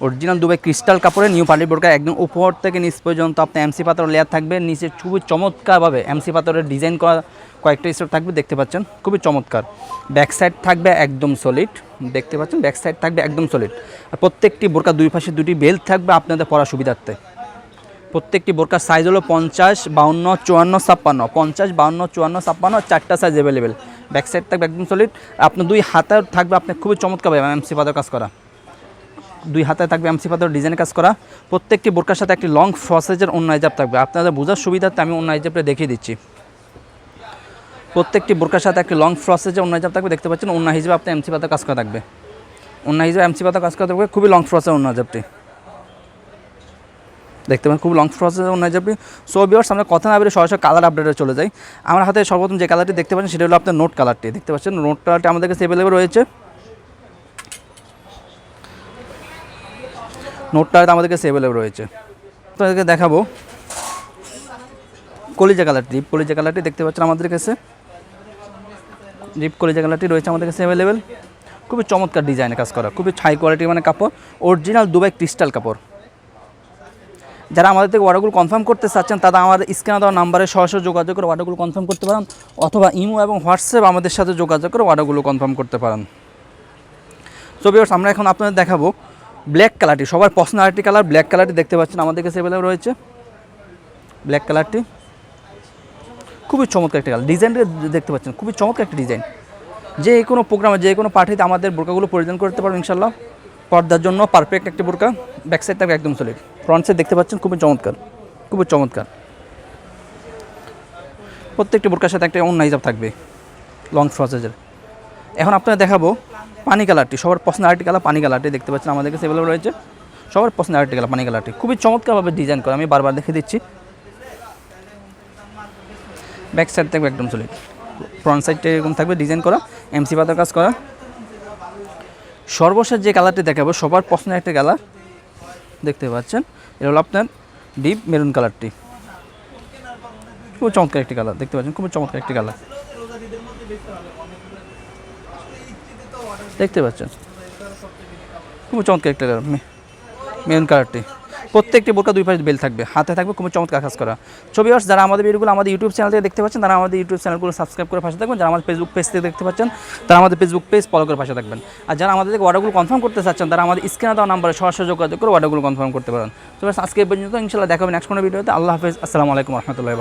Original Dubai crystal কাপড়ে new party বোরকা একদম উপর থেকে নিচ পর্যন্ত আপনার এমসি পাথর লেয়ার থাকবে, নিচে খুবই চমৎকারভাবে এমসি পাথরের ডিজাইন করা কয়েকটা স্টোর থাকবে, দেখতে পাচ্ছেন খুবই চমৎকার। ব্যাক সাইড থাকবে একদম সলিড, দেখতে পাচ্ছেন ব্যাক সাইড থাকবে একদম সলিড। আর প্রত্যেকটি বোরকা দুই পাশে দুটি বেল্ট থাকবে আপনাদের পরা সুবিধার্থে। প্রত্যেকটি বোরকার সাইজ হলো 50, 52, 54, 56, 50, 52, 54, 56, চারটা সাইজ অ্যাভেলেবেল। ব্যাক সাইড থাকবে একদম সলিড। আপনার দুই হাতে থাকবে আপনার খুবই চমৎকারভাবে এমসি পাথর কাজ করা, দুই হাতে থাকবে এমসি পাথর ডিজাইন কাজ করা। প্রত্যেকটি বোরকার সাথে একটি লং ফ্রসেজের ওন্না হিজাব থাকবে। আপনাদের বোঝার সুবিধার্থে আমি ওন্না হিজাবটা দেখিয়ে দিচ্ছি। প্রত্যেকটি বোরকার সাথে একটি লং ফ্রসেজের ওন্না হিজাব থাকবে, দেখতে পাচ্ছেন ওন্না হিজাবে আপনার এমসি পাথর কাজ করা থাকবে, ওন্না হিজাবে এমসি পাথর কাজ করা থাকবে, খুবই লং ফ্রসের ওন্না হিজাবটি দেখতে পাবেন, খুব লং প্রসেসের ওন্না হিজাবটি। সো ভিউয়ার্স, আমরা কথা না বলে সরাসরি কালার আপডেটে চলে যাই। আমার হাতে সর্বপ্রথম যে কালারটি দেখতে পাচ্ছেন সেটা হলো আপনার নোট কালারটি, দেখতে পাচ্ছেন নোট কালারটি আমাদের কাছে অ্যাভেলেবেল রয়েছে। নোট কালারটা আমাদের কাছে অ্যাভেলেবেল রয়েছে। আপনাদেরকে দেখাবো কলিজা কালারটি, ডিপ কলিজা কালারটি দেখতে পাচ্ছেন আমাদের কাছে, ডিপ কলিজা কালারটি রয়েছে আমাদের কাছে অ্যাভেলেবেল। খুবই চমৎকার ডিজাইনে কাজ করা, খুবই হাই কোয়ালিটি মানে কাপড়, অরিজিনাল দুবাই ক্রিস্টাল কাপড়। যারা আমাদের থেকে অর্ডারগুলো কনফার্ম করতে চাচ্ছেন তারা আমাদের স্ক্রিনে দেওয়া নাম্বারে সরাসরি যোগাযোগ করে অর্ডারগুলো কনফার্ম করতে পারেন, অথবা ইমো এবং হোয়াটসঅ্যাপ আমাদের সাথে যোগাযোগ করে অর্ডারগুলো কনফার্ম করতে পারেন। সো ভিউয়ার্স, আমরা এখন আপনাদের দেখাবো ব্ল্যাক কালারটি, সবার পার্সোনালিটি কালার ব্ল্যাক কালারটি দেখতে পাচ্ছেন আমাদের কাছে অ্যাভেলেবল রয়েছে। ব্ল্যাক কালারটি খুবই চমৎকার একটা কালার, ডিজাইনটা দেখতে পাচ্ছেন খুবই চমৎকার একটা ডিজাইন। যে কোনো প্রোগ্রামে যে কোনো পার্টিতে আমাদের বোরকাগুলো পরিধান করতে পারবেন ইনশাল্লাহ। পর্দার জন্য পারফেক্ট একটি বোরকা, ব্যাক সাইড থাকবে একদম সলিড, ফ্রন্ট সাইড দেখতে পাচ্ছেন খুবই চমৎকার, খুবই চমৎকার। প্রত্যেকটি বোরকার সাথে একটা ওন্না হিজাব থাকবে লং ফ্রসেজের। এখন আপনারা দেখাবো পানি কালারটি, সবার পার্সোনালিটি কালার পানি কালারটি দেখতে পাচ্ছেন আমাদের কাছে অ্যাভেলেবল রয়েছে। সবার পার্সোনালিটি কালার পানি কালারটি খুবই চমৎকারভাবে ডিজাইন করা, আমি বারবার দেখে দিচ্ছি। ব্যাক সাইড থাকবে একদম সলিড, ফ্রন্ট সাইডটা এরকম থাকবে ডিজাইন করা, এমসি পাতার কাজ করা। সর্বশেষ যে কালারটি দেখাবো সবার পছন্দের একটা কালার দেখতে পাচ্ছেন, এটা হলো আপনার ডিপ মেরুন কালারটি, খুব চমৎকার একটি কালার দেখতে পাচ্ছেন, খুব চমৎকার একটি কালার দেখতে পাচ্ছেন, খুব চমৎকার একটা কালার মেরুন কালারটি। প্রত্যেকটি বোরকা দুই পাশে বেল থাকবে, হাতে থাকবে, খুব চমৎকার কাজ করা। ছবি ভিউয়ার্স, যারা আমাদের ভিডিওগুলো আমাদের ইউটিউব চ্যানেল থেকে দেখতে পাচ্ছেন তারা আমাদের ইউটিউব চ্যানেলগুলো সাবস্ক্রাইব করে পাশে থাকবেন। যারা আমাদের ফেসবুক পেজ থেকে দেখতে পাচ্ছেন তারা আমাদের ফেসবুক পেজ ফলো করে পাশে থাকবেন। আর যারা আমাদের থেকে অর্ডারগুলো কনফার্ম করতে চাচ্ছেন তারা আমাদের স্ক্রিনে দেওয়া নাম্বারে সরাসরি যোগাযোগ করে অর্ডারগুলো কনফার্ম করতে পারেন। তো আজকে এই পর্যন্ত, ইনশাআল্লাহ দেখা হবে নেক্সট কোনো ভিডিওতে। আল্লাহ হাফেজ, আসসালামু আলাইকুম রহমতুল্লাহ।